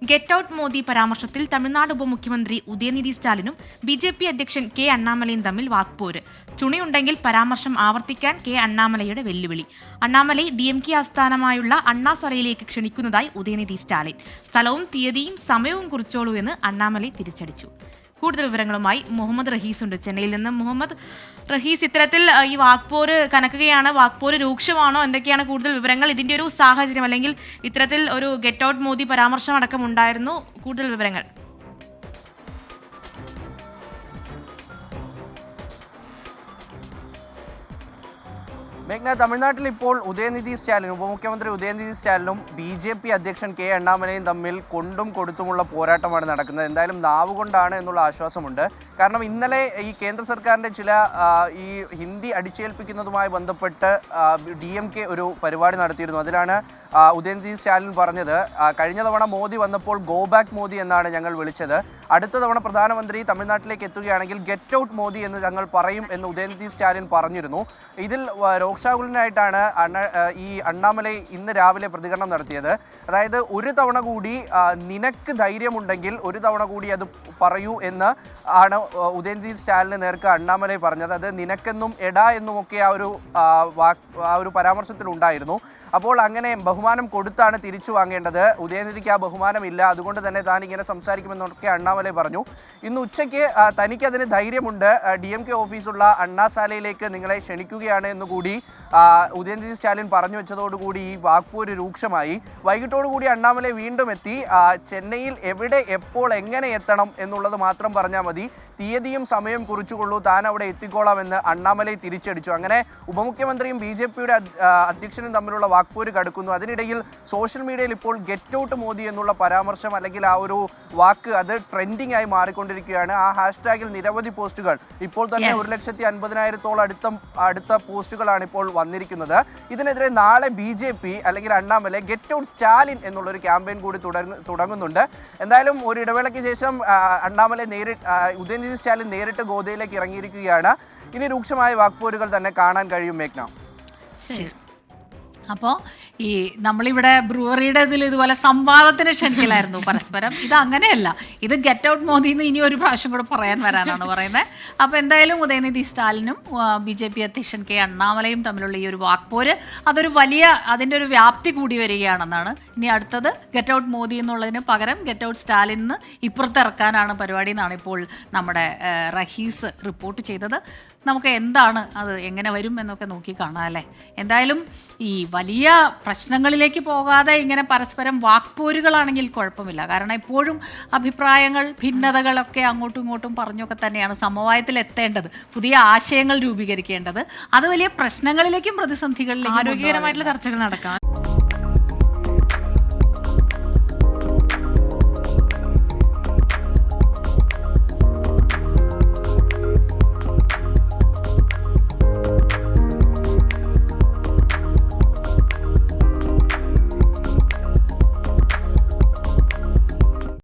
Get out Modi പരാമർശത്തിൽ തമിഴ്നാട് ഉപമുഖ്യമന്ത്രി Udhayanidhi സ്റ്റാലിനും BJP. അധ്യക്ഷൻ കെ അണ്ണാമലയും തമ്മിൽ വാക്പോര്. ചുണിയുണ്ടെങ്കിൽ പരാമർശം ആവർത്തിക്കാൻ കെ അണ്ണാമലയുടെ വെല്ലുവിളി. അണ്ണാമലൈ DMK ആസ്ഥാനമായുള്ള അണ്ണാസലയിലേക്ക് ക്ഷണിക്കുന്നതായി ഉദയനിധി സ്റ്റാലിൻ. സ്ഥലവും തീയതിയും സമയവും കുറിച്ചോളൂ എന്ന് അണ്ണാമലൈ തിരിച്ചടിച്ചു. കൂടുതൽ വിവരങ്ങളുമായി മുഹമ്മദ് റഹീസ് ഉണ്ട് ചെന്നൈയിൽ നിന്ന്. മുഹമ്മദ് റഹീസ്, ഇത്തരത്തിൽ ഈ വാക്പോര് കനക്കുകയാണ്, വാക്പോര് രൂക്ഷമാണോ, എന്തൊക്കെയാണ് കൂടുതൽ വിവരങ്ങൾ? ഇതിന്റെ ഒരു സാഹചര്യം, അല്ലെങ്കിൽ ഇത്തരത്തിൽ ഒരു ഗെറ്റ് ഔട്ട് മോദി പരാമർശം അടക്കം ഉണ്ടായിരുന്നു, കൂടുതൽ വിവരങ്ങൾ? മേഘ്ന, തമിഴ്നാട്ടിൽ ഇപ്പോൾ ഉപമുഖ്യമന്ത്രി ഉദയനിധി സ്റ്റാലിനും BJP അധ്യക്ഷൻ കെ അണ്ണാമലയും തമ്മിൽ കൊണ്ടും കൊടുത്തുമുള്ള പോരാട്ടമാണ് നടക്കുന്നത്. എന്തായാലും നാവുകൊണ്ടാണ് എന്നുള്ള ആശ്വാസമുണ്ട്. കാരണം ഇന്നലെ ഈ കേന്ദ്ര സർക്കാരിൻ്റെ ചില ഈ ഹിന്ദി അടിച്ചേൽപ്പിക്കുന്നതുമായി ബന്ധപ്പെട്ട് DMK ഒരു പരിപാടി നടത്തിയിരുന്നു. അതിലാണ് ഉദയനിധി സ്റ്റാലിൻ പറഞ്ഞത്, കഴിഞ്ഞ തവണ മോദി വന്നപ്പോൾ ഗോ ബാക്ക് മോദി എന്നാണ് ഞങ്ങൾ വിളിച്ചത്, അടുത്ത തവണ പ്രധാനമന്ത്രി തമിഴ്നാട്ടിലേക്ക് എത്തുകയാണെങ്കിൽ ഗെറ്റ് ഔട്ട് മോദി എന്ന് ഞങ്ങൾ പറയും എന്ന് ഉദയനിധി സ്റ്റാലിൻ പറഞ്ഞിരുന്നു. ഇതിൽ രോക്ഷാകുലനായിട്ടാണ് ഈ അണ്ണാമലൈ ഇന്ന് രാവിലെ പ്രതികരണം നടത്തിയത്. അതായത് ഒരു തവണ കൂടി നിനക്ക് ധൈര്യമുണ്ടെങ്കിൽ ഒരു തവണ കൂടി അത് പറയൂ എന്ന് ആണ് ഉദയനിധി സ്റ്റാലിന് നേർക്ക് അണ്ണാമലൈ പറഞ്ഞത്. അത് നിനക്കെന്നും എടാ എന്നുമൊക്കെ ആ ഒരു പരാമർശത്തിലുണ്ടായിരുന്നു. അപ്പോൾ അങ്ങനെ ബഹുമാനം കൊടുത്താണ് തിരിച്ചു വാങ്ങേണ്ടത്. ഉദയനിധിക്ക് ആ ബഹുമാനമില്ല, അതുകൊണ്ട് തന്നെ താൻ ഇങ്ങനെ സംസാരിക്കുമെന്നൊക്കെ അണ്ണാമലൈ പറഞ്ഞു. ഇന്ന് ഉച്ചയ്ക്ക് തനിക്കതിന് ധൈര്യമുണ്ട്, DMK ഓഫീസുള്ള അണ്ണാശാലയിലേക്ക് നിങ്ങളെ ക്ഷണിക്കുകയാണ് എന്നുകൂടി ഉദയനിധി സ്റ്റാലിൻ പറഞ്ഞു വെച്ചതോടുകൂടി ഈ വാക്പോര് രൂക്ഷമായി. വൈകിട്ടോടുകൂടി അണ്ണാമലൈ വീണ്ടും എത്തി. ചെന്നൈയിൽ എവിടെ എപ്പോൾ എങ്ങനെ എത്തണം എന്നുള്ളത് മാത്രം പറഞ്ഞാൽ മതി, തീയതിയും സമയം കുറിച്ചുകൊള്ളൂ, താൻ അവിടെ എത്തിക്കോളാമെന്ന് അണ്ണാമലൈ തിരിച്ചടിച്ചു. അങ്ങനെ ഉപമുഖ്യമന്ത്രിയും BJPയുടെ അധ്യക്ഷനും തമ്മിലുള്ള വാക്പോര് കടുക്കുന്നു. അതിനിടയിൽ സോഷ്യൽ മീഡിയയിൽ ഇപ്പോൾ ഗെറ്റ് ഔട്ട് മോദി എന്നുള്ള പരാമർശം, അല്ലെങ്കിൽ ആ ഒരു വാക്ക്, അത് ട്രെൻഡിങ് ആയി മാറിക്കൊണ്ടിരിക്കുകയാണ്. ആ ഹാഷ്ടാഗിൽ നിരവധി പോസ്റ്റുകൾ, ഇപ്പോൾ തന്നെ 1,50,000-ഓളം അടുത്ത പോസ്റ്റുകളാണ് ഇപ്പോൾ വന്നിരിക്കുന്നത്. ഇതിനെതിരെ നാളെ BJP അല്ലെങ്കിൽ അണ്ണാമലൈ ഗെറ്റ് ഔട്ട് സ്റ്റാലിൻ എന്നുള്ളൊരു ക്യാമ്പയിൻ കൂടി തുടങ്ങുന്നുണ്ട്. എന്തായാലും ഒരു ഇടവേളയ്ക്ക് ശേഷം ഉദയനിധി സ്റ്റാലിൻ നേരിട്ട് ഗോദയിലേക്ക് ഇറങ്ങിയിരിക്കുകയാണ്. ഇനി രൂക്ഷമായ വാക്പോരുകൾ തന്നെ കാണാൻ കഴിയും മേഘ്ന. ശരി, അപ്പോൾ ഈ നമ്മളിവിടെ ബ്രൂവറിയുടെ ഇതിൽ ഇതുപോലെ സംവാദത്തിന് ക്ഷണിക്കലായിരുന്നു പരസ്പരം. ഇത് അങ്ങനെയല്ല, ഇത് ഗെറ്റ് ഔട്ട് മോദി എന്ന് ഇനി ഒരു പ്രാവശ്യം കൂടെ പറയാൻ വരാനാണ് പറയുന്നത്. അപ്പോൾ എന്തായാലും ഉദയനിധി സ്റ്റാലിനും BJP അധ്യക്ഷൻ കെ അണ്ണാമലയും തമ്മിലുള്ള ഈ ഒരു വാക്പോര്, അതൊരു അതിൻ്റെ ഒരു വ്യാപ്തി കൂടി വരികയാണെന്നാണ്. ഇനി അടുത്തത് ഗെറ്റ് ഔട്ട് മോദി എന്നുള്ളതിന് പകരം ഗെറ്റ് ഔട്ട് സ്റ്റാലിൻ എന്ന് ഇപ്പുറത്തിറക്കാനാണ് പരിപാടി എന്നാണ് ഇപ്പോൾ നമ്മുടെ റഹീസ് റിപ്പോർട്ട് ചെയ്തത്. നമുക്ക് എന്താണ് അത്, എങ്ങനെ വരും എന്നൊക്കെ നോക്കി കാണാം അല്ലേ. എന്തായാലും ഈ വലിയ പ്രശ്നങ്ങളിലേക്ക് പോകാതെ ഇങ്ങനെ പരസ്പരം വാക്പോരുകളാണെങ്കിൽ കുഴപ്പമില്ല. കാരണം എപ്പോഴും അഭിപ്രായങ്ങൾ, ഭിന്നതകളൊക്കെ അങ്ങോട്ടും ഇങ്ങോട്ടും പറഞ്ഞൊക്കെ തന്നെയാണ് സമവായത്തിൽ എത്തേണ്ടത്, പുതിയ ആശയങ്ങൾ രൂപീകരിക്കേണ്ടത്. അത് വലിയ പ്രശ്നങ്ങളിലേക്കും പ്രതിസന്ധികളിലേക്കും ആരോഗ്യകരമായിട്ടുള്ള ചർച്ചകൾ നടക്കാം.